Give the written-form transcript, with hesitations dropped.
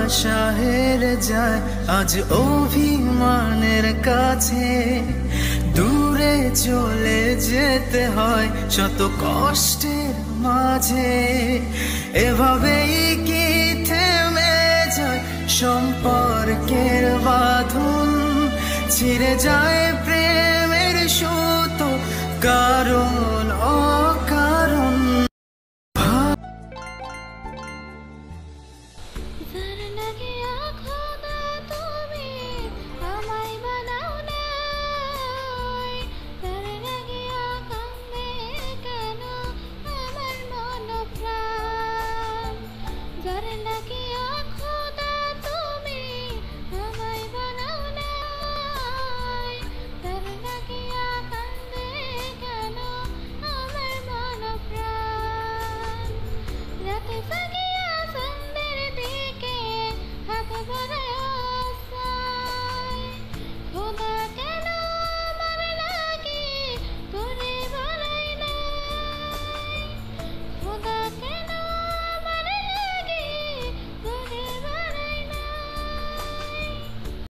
আশা হেরে যায় আজ অভিমানের কাছে। দূরে চলে যেতে হয় শত কষ্টের মাঝে। এভাবেই কি থেমে যায় সম্পর্কের বাঁধন, ছিঁড়ে যায়